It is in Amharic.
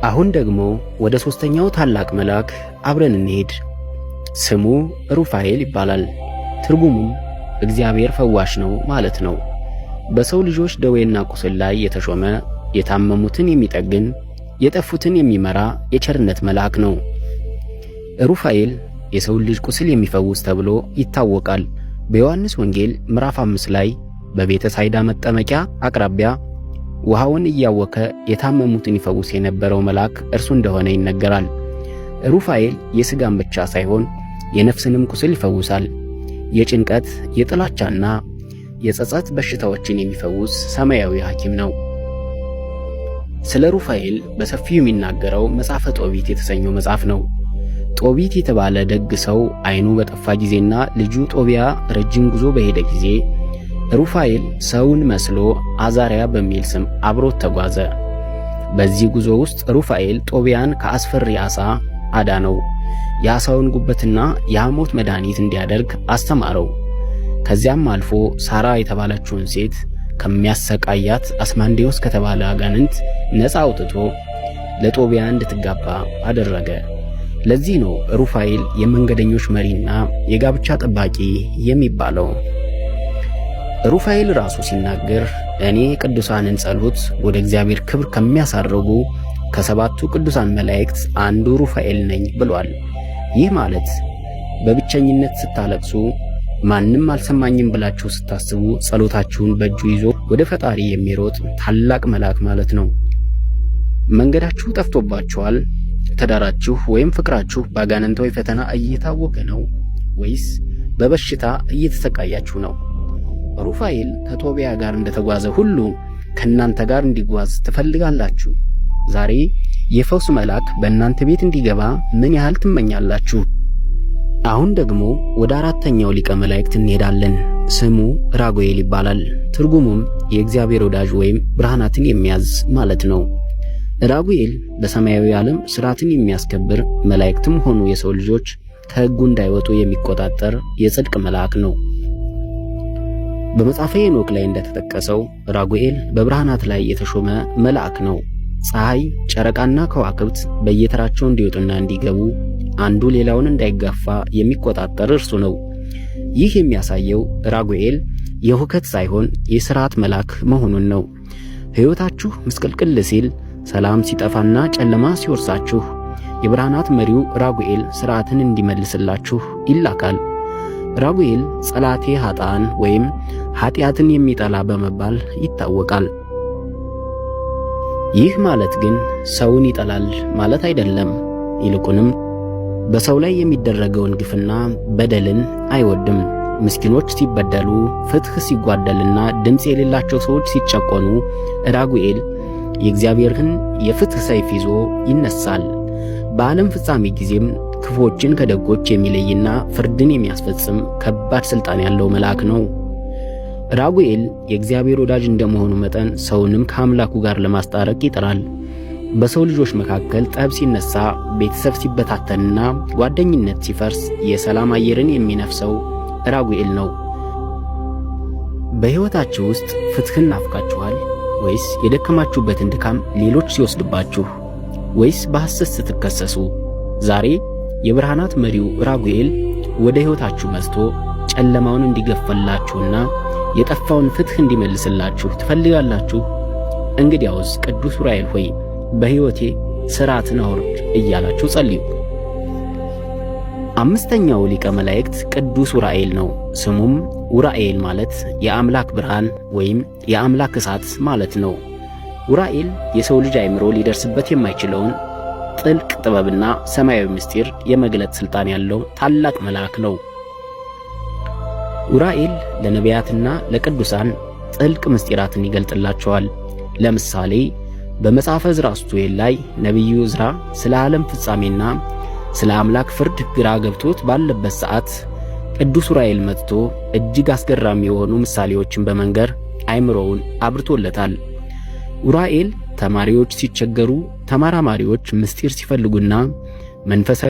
አሁን ደግሞ ወደ ሶስተኛው ታላቅ መልአክ አብረን እንሄድ። ስሙ ሩፋኤል ይባላል። ትርጉሙም እግዚአብሔር ፈዋሽ ነው ማለት ነው። በሰው ልጆች ደዌና ቁስል ላይ የተሾመ የታመሙትን የሚጠግን የጠፉትን የሚመራ የቸርነት መልአክ ነው። ሩፋኤል የሰው ልጅ ቁስል የሚፈውስ ተብሎ ይታወቃል። በዮሐንስ ወንጌል ምዕራፍ 5 ላይ በቤተ ሳይዳ መጠመቂያ አቅራቢያ ውሃውን እያወከ የታመሙትን ይፈውስ የነበረው መልአክ እርሱ እንደሆነ ይነገራል። ሩፋኤል የሥጋን ብቻ ሳይሆን የነፍስንም ቁስል ይፈውሳል። የጭንቀት የጥላቻና የጸጸት በሽታዎችን የሚፈውስ ሰማያዊ ሐኪም ነው። ስለ ሩፋኤል በሰፊው የሚናገረው መጽሐፈ ጦቢት የተሰኘው መጽሐፍ ነው። ጦቢት የተባለ ደግ ሰው ዓይኑ በጠፋ ጊዜና ልጁ ጦቢያ ረጅም ጉዞ በሄደ ጊዜ ሩፋኤል ሰውን መስሎ አዛሪያ በሚል ስም አብሮት ተጓዘ። በዚህ ጉዞ ውስጥ ሩፋኤል ጦቢያን ከአስፈሪ ዓሣ አዳነው። የዓሣውን ጉበትና የሐሞት መድኃኒት እንዲያደርግ አስተማረው። ከዚያም አልፎ ሳራ የተባለችውን ሴት ከሚያሰቃያት አስማንዴዎስ ከተባለ አጋንንት ነፃ አውጥቶ ለጦቢያ እንድትጋባ አደረገ። ለዚህ ነው ሩፋኤል የመንገደኞች መሪና የጋብቻ ጠባቂ የሚባለው። ሩፋኤል ራሱ ሲናገር እኔ ቅዱሳንን ጸሎት ወደ እግዚአብሔር ክብር ከሚያሳርጉ ከሰባቱ ቅዱሳን መላእክት አንዱ ሩፋኤል ነኝ ብሏል። ይህ ማለት በብቸኝነት ስታለቅሱ ማንም አልሰማኝም ብላችሁ ስታስቡ ጸሎታችሁን በእጁ ይዞ ወደ ፈጣሪ የሚሮጥ ታላቅ መልአክ ማለት ነው። መንገዳችሁ ጠፍቶባችኋል? ትዳራችሁ ወይም ፍቅራችሁ በአጋንንታዊ ፈተና እየታወከ ነው ወይስ በበሽታ እየተሰቃያችሁ ነው? ሩፋኤል ከጦቢያ ጋር እንደተጓዘ ሁሉ ከእናንተ ጋር እንዲጓዝ ትፈልጋላችሁ? ዛሬ የፈውስ መልአክ በእናንተ ቤት እንዲገባ ምን ያህል ትመኛላችሁ? አሁን ደግሞ ወደ አራተኛው ሊቀ መላእክት እንሄዳለን። ስሙ ራጉኤል ይባላል። ትርጉሙም የእግዚአብሔር ወዳጅ ወይም ብርሃናትን የሚያዝ ማለት ነው። ራጉኤል በሰማያዊ ዓለም ሥርዓትን የሚያስከብር መላእክትም ሆኑ የሰው ልጆች ከሕጉ እንዳይወጡ የሚቆጣጠር የጽድቅ መልአክ ነው። በመጽሐፈ ሄኖክ ላይ እንደተጠቀሰው ራጉኤል በብርሃናት ላይ የተሾመ መልአክ ነው። ፀሐይ፣ ጨረቃና ከዋክብት በየተራቸው እንዲወጡና እንዲገቡ አንዱ ሌላውን እንዳይጋፋ የሚቆጣጠር እርሱ ነው። ይህ የሚያሳየው ራጉኤል የሁከት ሳይሆን የሥርዓት መልአክ መሆኑን ነው። ሕይወታችሁ ምስቅልቅል ሲል፣ ሰላም ሲጠፋና ጨለማ ሲወርሳችሁ የብርሃናት መሪው ራጉኤል ሥርዓትን እንዲመልስላችሁ ይላካል። ራጉኤል ጸላቴ ኃጥአን ወይም ኃጢአትን የሚጠላ በመባል ይታወቃል። ይህ ማለት ግን ሰውን ይጠላል ማለት አይደለም። ይልቁንም በሰው ላይ የሚደረገውን ግፍና በደልን አይወድም። ምስኪኖች ሲበደሉ፣ ፍትሕ ሲጓደልና ድምፅ የሌላቸው ሰዎች ሲጨቆኑ ራጉኤል የእግዚአብሔርን የፍትሕ ሰይፍ ይዞ ይነሳል። በዓለም ፍጻሜ ጊዜም ክፉዎችን ከደጎች የሚለይና ፍርድን የሚያስፈጽም ከባድ ሥልጣን ያለው መልአክ ነው። ራጉኤል የእግዚአብሔር ወዳጅ እንደመሆኑ መጠን ሰውንም ከአምላኩ ጋር ለማስታረቅ ይጥራል። በሰው ልጆች መካከል ጠብ ሲነሳ፣ ቤተሰብ ሲበታተንና ጓደኝነት ሲፈርስ የሰላም አየርን የሚነፍሰው ራጉኤል ነው። በሕይወታችሁ ውስጥ ፍትሕን ናፍቃችኋል? ወይስ የደከማችሁበትን ድካም ሌሎች ሲወስድባችሁ? ወይስ በሐሰት ስትከሰሱ? ዛሬ የብርሃናት መሪው ራጉኤል ወደ ሕይወታችሁ መጥቶ ጨለማውን እንዲገፈላችሁና የጠፋውን ፍትሕ እንዲመልስላችሁ ትፈልጋላችሁ? እንግዲያውስ ቅዱስ ኡራኤል ሆይ በሕይወቴ ሥርዓትን አውርድ እያላችሁ ጸልዩ። አምስተኛው ሊቀ መላእክት ቅዱስ ኡራኤል ነው። ስሙም ኡራኤል ማለት የአምላክ ብርሃን ወይም የአምላክ እሳት ማለት ነው። ኡራኤል የሰው ልጅ አእምሮ ሊደርስበት የማይችለውን ጥልቅ ጥበብና ሰማያዊ ምስጢር የመግለጥ ሥልጣን ያለው ታላቅ መልአክ ነው። ኡራኤል ለነቢያትና ለቅዱሳን ጥልቅ ምስጢራትን ይገልጥላቸዋል። ለምሳሌ በመጽሐፈ ዕዝራ ሱቱኤል ላይ ነቢዩ ዕዝራ ስለ ዓለም ፍጻሜና ስለ አምላክ ፍርድ ግራ ገብቶት ባለበት ሰዓት ቅዱስ ኡራኤል መጥቶ እጅግ አስገራሚ የሆኑ ምሳሌዎችን በመንገር አእምሮውን አብርቶለታል። ኡራኤል ተማሪዎች ሲቸገሩ፣ ተመራማሪዎች ምስጢር ሲፈልጉና መንፈሳዊ